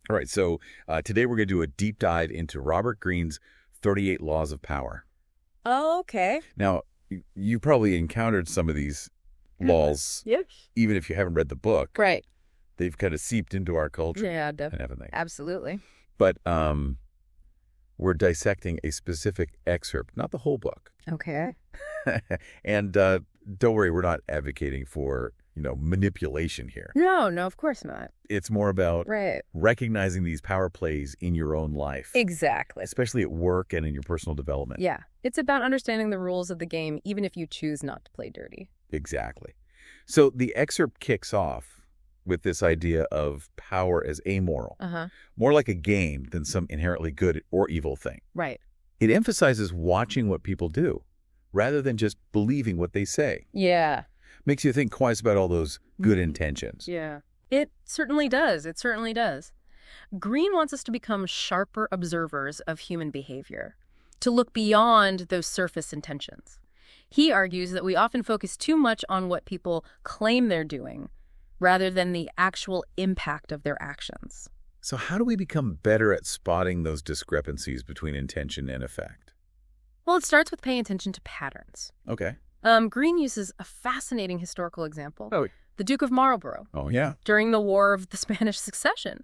All right, so today we're going to do a deep dive into Robert Greene's 38 Laws of Power. Oh, okay. Now, you probably encountered some of these laws, Yes. even if you haven't read the book. Right. They've kind of seeped into our culture, Yeah, definitely. haven't they? Absolutely. But we're dissecting a specific excerpt, not the whole book. Okay. And don't worry, we're not advocating for, manipulation here. No, of course not. It's more about Right. recognizing these power plays in your own life, Exactly. especially at work and in your personal development. Yeah. It's about understanding the rules of the game, even if you choose not to play dirty. Exactly. So the excerpt kicks off with this idea of power as amoral, Uh-huh. more like a game than some inherently good or evil thing. Right. It emphasizes watching what people do rather than just believing what they say. Yeah. Makes you think twice about all those good intentions. Yeah. It certainly does. It certainly does. Greene wants us to become sharper observers of human behavior, to look beyond those surface intentions. He argues that we often focus too much on what people claim they're doing, rather than the actual impact of their actions. So how do we become better at spotting those discrepancies between intention and effect? Well, it starts with paying attention to patterns. Okay. Greene uses a fascinating historical example. Oh. The Duke of Marlborough. Oh, yeah. During the War of the Spanish Succession,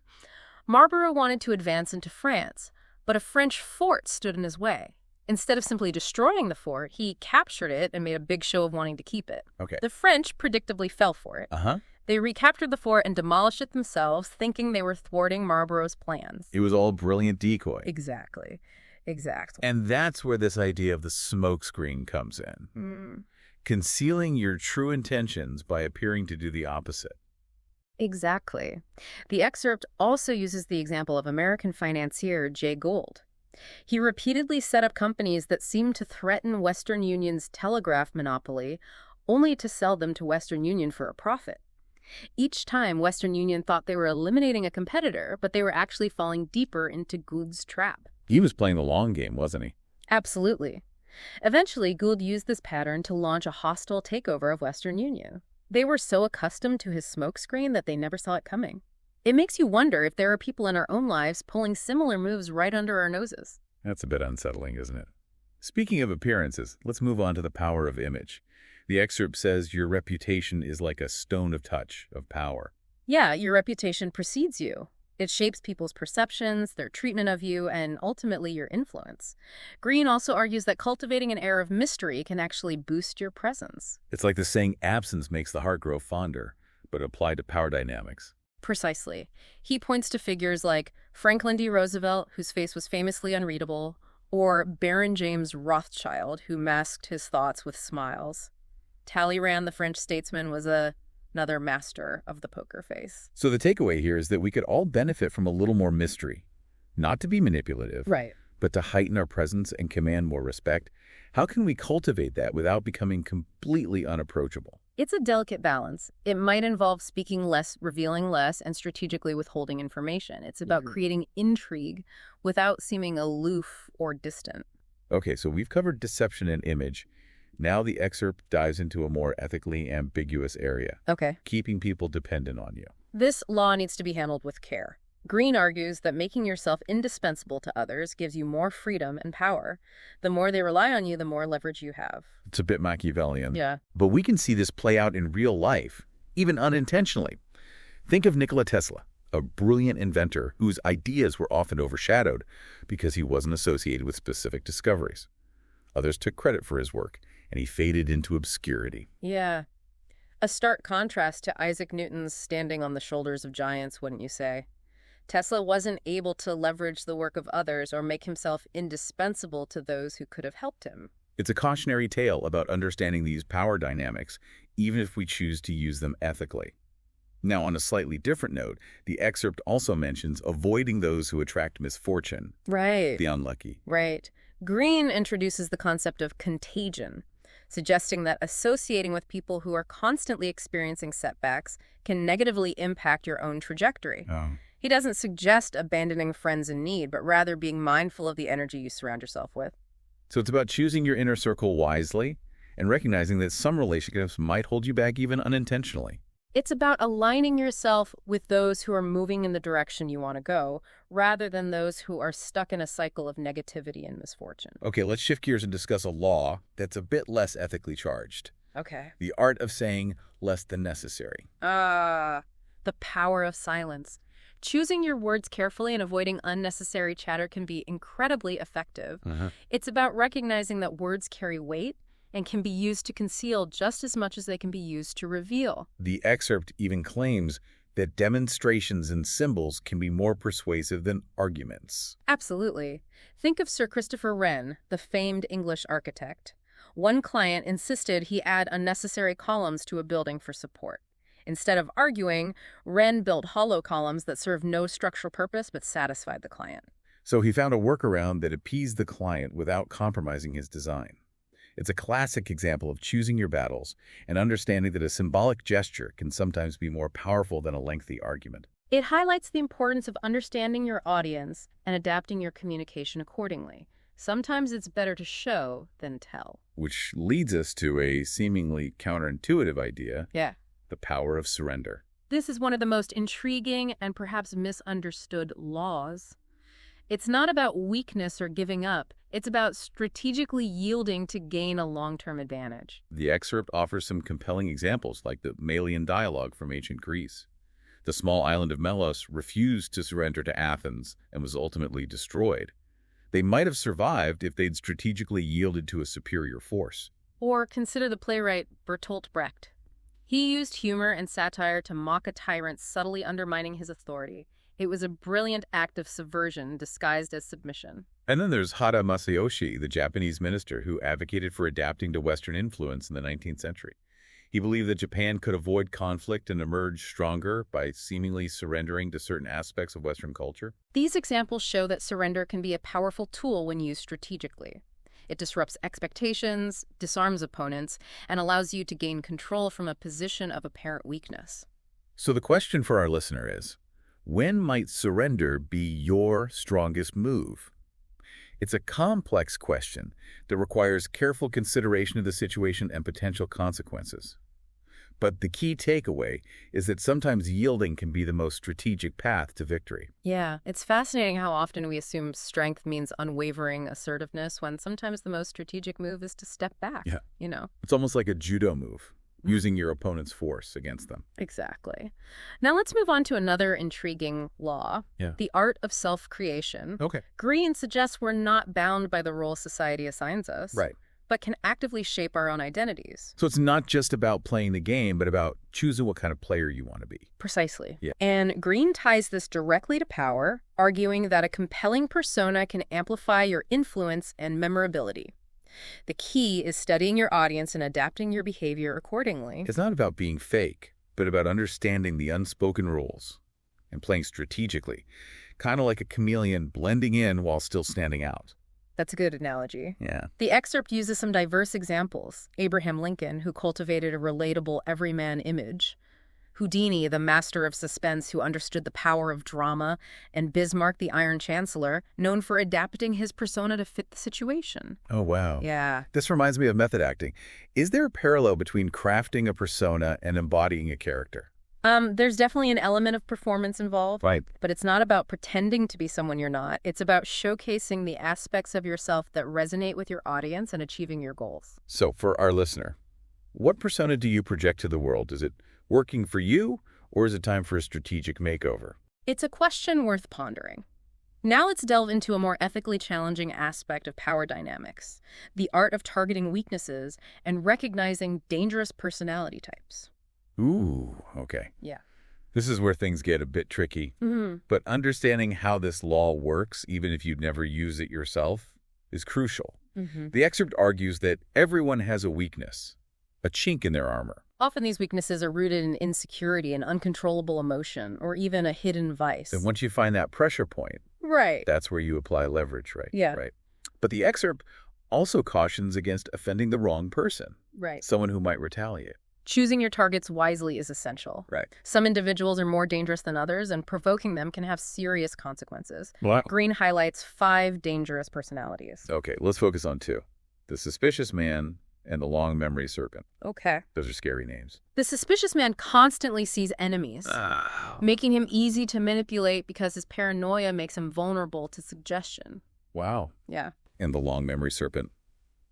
Marlborough wanted to advance into France, but a French fort stood in his way. Instead of simply destroying the fort, he captured it and made a big show of wanting to keep it. Okay. The French predictably fell for it. Uh-huh. They recaptured the fort and demolished it themselves, thinking they were thwarting Marlborough's plans. It was all a brilliant decoy. Exactly. And that's where this idea of the smokescreen comes in. Concealing your true intentions by appearing to do the opposite. Exactly. The excerpt also uses the example of American financier Jay Gould. He repeatedly set up companies that seemed to threaten Western Union's telegraph monopoly, only to sell them to Western Union for a profit. Each time, Western Union thought they were eliminating a competitor, but they were actually falling deeper into Gould's trap. He was playing the long game, wasn't he? Absolutely. Eventually, Gould used this pattern to launch a hostile takeover of Western Union. They were so accustomed to his smokescreen that they never saw it coming. It makes you wonder if there are people in our own lives pulling similar moves right under our noses. That's a bit unsettling, isn't it? Speaking of appearances, let's move on to the power of image. The excerpt says your reputation is like a stone of touch of power. Yeah, your reputation precedes you. It shapes people's perceptions, their treatment of you, and ultimately your influence. Greene also argues that cultivating an air of mystery can actually boost your presence. It's like the saying, absence makes the heart grow fonder, but applied to power dynamics. Precisely. He points to figures like Franklin D. Roosevelt, whose face was famously unreadable, or Baron James Rothschild, who masked his thoughts with smiles. Talleyrand, the French statesman, was another master of the poker face. So the takeaway here is that we could all benefit from a little more mystery. Not to be manipulative, Right. but to heighten our presence and command more respect. How can we cultivate that without becoming completely unapproachable? It's a delicate balance. It might involve speaking less, revealing less, and strategically withholding information. It's about creating intrigue without seeming aloof or distant. Okay, so we've covered deception and image. Now the excerpt dives into a more ethically ambiguous area, Okay. keeping people dependent on you. This law needs to be handled with care. Greene argues that making yourself indispensable to others gives you more freedom and power. The more they rely on you, the more leverage you have. It's a bit Machiavellian. Yeah. But we can see this play out in real life, even unintentionally. Think of Nikola Tesla, a brilliant inventor whose ideas were often overshadowed because he wasn't associated with specific discoveries. Others took credit for his work, and he faded into obscurity. Yeah. A stark contrast to Isaac Newton's standing on the shoulders of giants, wouldn't you say? Tesla wasn't able to leverage the work of others or make himself indispensable to those who could have helped him. It's a cautionary tale about understanding these power dynamics, even if we choose to use them ethically. Now, on a slightly different note, the excerpt also mentions avoiding those who attract misfortune, Right. the unlucky. Right. Greene introduces the concept of contagion, suggesting that associating with people who are constantly experiencing setbacks can negatively impact your own trajectory. He doesn't suggest abandoning friends in need, but rather being mindful of the energy you surround yourself with. So it's about choosing your inner circle wisely and recognizing that some relationships might hold you back even unintentionally. It's about aligning yourself with those who are moving in the direction you want to go, rather than those who are stuck in a cycle of negativity and misfortune. Okay, let's shift gears and discuss a law that's a bit less ethically charged. Okay. The art of saying less than necessary. The power of silence. Choosing your words carefully and avoiding unnecessary chatter can be incredibly effective. It's about recognizing that words carry weight and can be used to conceal just as much as they can be used to reveal. The excerpt even claims that demonstrations and symbols can be more persuasive than arguments. Absolutely. Think of Sir Christopher Wren, the famed English architect. One client insisted he add unnecessary columns to a building for support. Instead of arguing, Wren built hollow columns that served no structural purpose but satisfied the client. So he found a workaround that appeased the client without compromising his design. It's a classic example of choosing your battles and understanding that a symbolic gesture can sometimes be more powerful than a lengthy argument. It highlights the importance of understanding your audience and adapting your communication accordingly. Sometimes it's better to show than tell. Which leads us to a seemingly counterintuitive idea, Yeah. the power of surrender. This is one of the most intriguing and perhaps misunderstood laws. It's not about weakness or giving up. It's about strategically yielding to gain a long-term advantage. The excerpt offers some compelling examples like the Malian dialogue from ancient Greece. The small island of Melos refused to surrender to Athens and was ultimately destroyed. They might have survived if they'd strategically yielded to a superior force. Or consider the playwright Bertolt Brecht. He used humor and satire to mock a tyrant subtly undermining his authority. It was a brilliant act of subversion disguised as submission. And then there's Hada Masayoshi, the Japanese minister who advocated for adapting to Western influence in the 19th century. He believed that Japan could avoid conflict and emerge stronger by seemingly surrendering to certain aspects of Western culture. These examples show that surrender can be a powerful tool when used strategically. It disrupts expectations, disarms opponents, and allows you to gain control from a position of apparent weakness. So the question for our listener is, when might surrender be your strongest move? It's a complex question that requires careful consideration of the situation and potential consequences. But the key takeaway is that sometimes yielding can be the most strategic path to victory. Yeah, it's fascinating how often we assume strength means unwavering assertiveness when sometimes the most strategic move is to step back. Yeah. It's almost like a judo move, using your opponent's force against them. Exactly. Now let's move on to another intriguing law, the art of self-creation. Okay. Greene suggests we're not bound by the role society assigns us, Right. but can actively shape our own identities. So it's not just about playing the game, but about choosing what kind of player you want to be. Precisely. Yeah. And Greene ties this directly to power, arguing that a compelling persona can amplify your influence and memorability. The key is studying your audience and adapting your behavior accordingly. It's not about being fake, but about understanding the unspoken rules and playing strategically, kind of like a chameleon blending in while still standing out. That's a good analogy. Yeah. The excerpt uses some diverse examples. Abraham Lincoln, who cultivated a relatable everyman image. Houdini, the master of suspense who understood the power of drama. And Bismarck, the Iron Chancellor, known for adapting his persona to fit the situation. Oh, wow. Yeah. This reminds me of method acting. Is there a parallel between crafting a persona and embodying a character? There's definitely an element of performance involved. Right. But it's not about pretending to be someone you're not. It's about showcasing the aspects of yourself that resonate with your audience and achieving your goals. So for our listener, what persona do you project to the world? Is it working for you, or is it time for a strategic makeover? It's a question worth pondering. Now let's delve into a more ethically challenging aspect of power dynamics, the art of targeting weaknesses and recognizing dangerous personality types. Ooh, okay. Yeah. This is where things get a bit tricky. But understanding how this law works, even if you'd never use it yourself, is crucial. The excerpt argues that everyone has a weakness, a chink in their armor. Often these weaknesses are rooted in insecurity and uncontrollable emotion, or even a hidden vice. And once you find that pressure point, Right. that's where you apply leverage, right? Yeah. Right. But the excerpt also cautions against offending the wrong person, Right. someone who might retaliate. Choosing your targets wisely is essential. Right. Some individuals are more dangerous than others, and provoking them can have serious consequences. Wow. Greene highlights 5 dangerous personalities. Okay, let's focus on 2. The suspicious man and the long memory serpent. Okay. Those are scary names. The suspicious man constantly sees enemies, making him easy to manipulate because his paranoia makes him vulnerable to suggestion. Wow. Yeah. And the long memory serpent.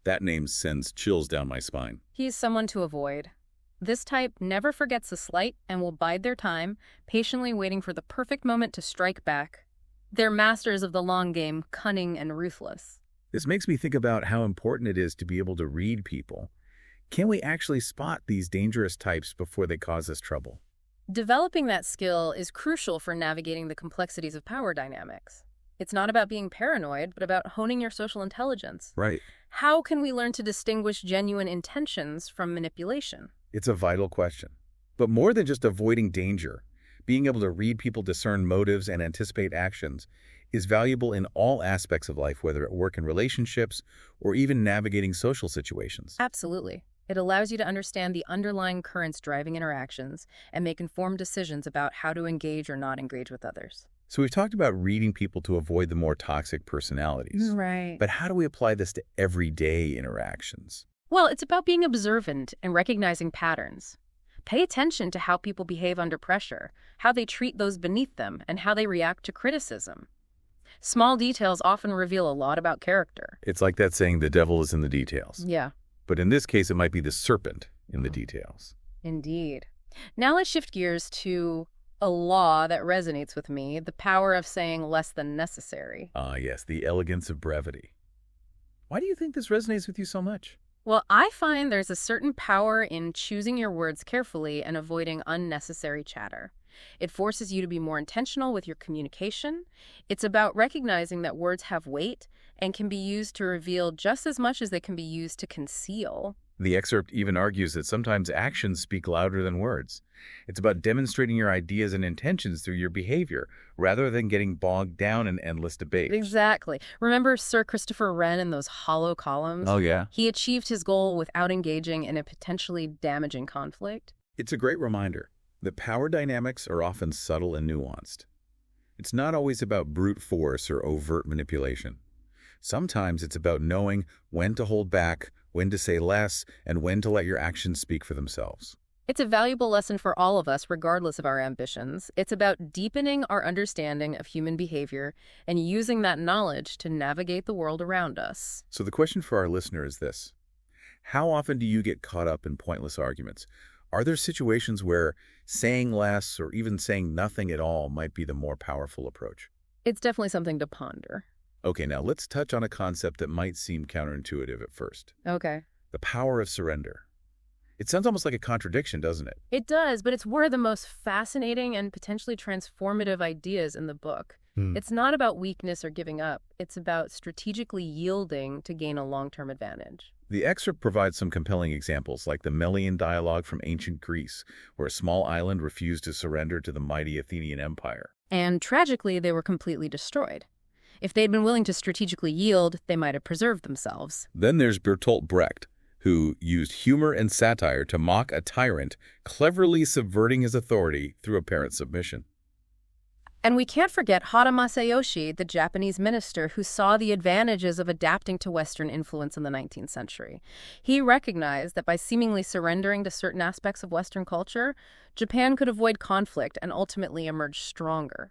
That name sends chills down my spine. He's someone to avoid. This type never forgets a slight and will bide their time, patiently waiting for the perfect moment to strike back. They're masters of the long game, cunning and ruthless. This makes me think about how important it is to be able to read people. Can we actually spot these dangerous types before they cause us trouble? Developing that skill is crucial for navigating the complexities of power dynamics. It's not about being paranoid, but about honing your social intelligence. Right. How can we learn to distinguish genuine intentions from manipulation? It's a vital question. But more than just avoiding danger, being able to read people, discern motives, and anticipate actions is valuable in all aspects of life, whether at work and relationships or even navigating social situations. Absolutely. It allows you to understand the underlying currents driving interactions and make informed decisions about how to engage or not engage with others. So we've talked about reading people to avoid the more toxic personalities. Right. But how do we apply this to everyday interactions? Well, it's about being observant and recognizing patterns. Pay attention to how people behave under pressure, how they treat those beneath them, and how they react to criticism. Small details often reveal a lot about character. It's like that saying, the devil is in the details. Yeah. But in this case, it might be the serpent in the details. Indeed. Now let's shift gears to a law that resonates with me, the power of saying less than necessary. Ah, yes, the elegance of brevity. Why do you think this resonates with you so much? Well, I find there's a certain power in choosing your words carefully and avoiding unnecessary chatter. It forces you to be more intentional with your communication. It's about recognizing that words have weight and can be used to reveal just as much as they can be used to conceal. The excerpt even argues that sometimes actions speak louder than words. It's about demonstrating your ideas and intentions through your behavior, rather than getting bogged down in endless debates. Exactly. Remember Sir Christopher Wren and those hollow columns? Oh, yeah. He achieved his goal without engaging in a potentially damaging conflict. It's a great reminder that power dynamics are often subtle and nuanced. It's not always about brute force or overt manipulation. Sometimes it's about knowing when to hold back, when to say less, and when to let your actions speak for themselves. It's a valuable lesson for all of us, regardless of our ambitions. It's about deepening our understanding of human behavior and using that knowledge to navigate the world around us. So the question for our listener is this: how often do you get caught up in pointless arguments? Are there situations where saying less or even saying nothing at all might be the more powerful approach? It's definitely something to ponder. Okay, now let's touch on a concept that might seem counterintuitive at first. Okay. The power of surrender. It sounds almost like a contradiction, doesn't it? It does, but it's one of the most fascinating and potentially transformative ideas in the book. It's not about weakness or giving up. It's about strategically yielding to gain a long-term advantage. The excerpt provides some compelling examples, like the Melian dialogue from ancient Greece, where a small island refused to surrender to the mighty Athenian Empire. And tragically, they were completely destroyed. If they'd been willing to strategically yield, they might have preserved themselves. Then there's Bertolt Brecht, who used humor and satire to mock a tyrant, cleverly subverting his authority through apparent submission. And we can't forget Hara Masayoshi, the Japanese minister who saw the advantages of adapting to Western influence in the 19th century. He recognized that by seemingly surrendering to certain aspects of Western culture, Japan could avoid conflict and ultimately emerge stronger.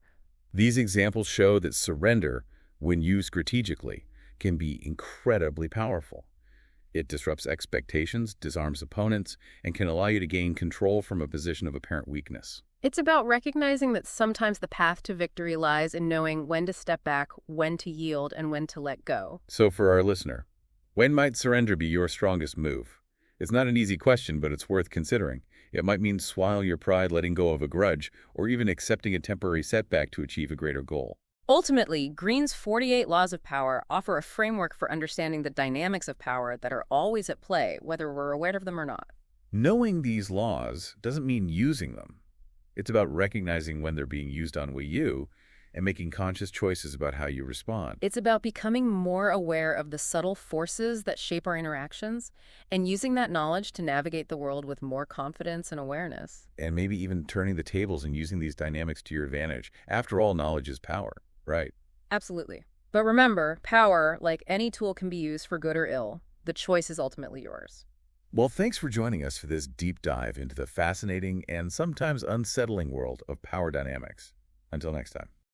These examples show that surrender, when used strategically, can be incredibly powerful. It disrupts expectations, disarms opponents, and can allow you to gain control from a position of apparent weakness. It's about recognizing that sometimes the path to victory lies in knowing when to step back, when to yield, and when to let go. So for our listener, when might surrender be your strongest move? It's not an easy question, but it's worth considering. It might mean swallowing your pride, letting go of a grudge, or even accepting a temporary setback to achieve a greater goal. Ultimately, Greene's 48 Laws of Power offer a framework for understanding the dynamics of power that are always at play, whether we're aware of them or not. Knowing these laws doesn't mean using them. It's about recognizing when they're being used on you and making conscious choices about how you respond. It's about becoming more aware of the subtle forces that shape our interactions and using that knowledge to navigate the world with more confidence and awareness. And maybe even turning the tables and using these dynamics to your advantage. After all, knowledge is power, right? Absolutely. But remember, power, like any tool, can be used for good or ill. The choice is ultimately yours. Well, thanks for joining us for this deep dive into the fascinating and sometimes unsettling world of power dynamics. Until next time.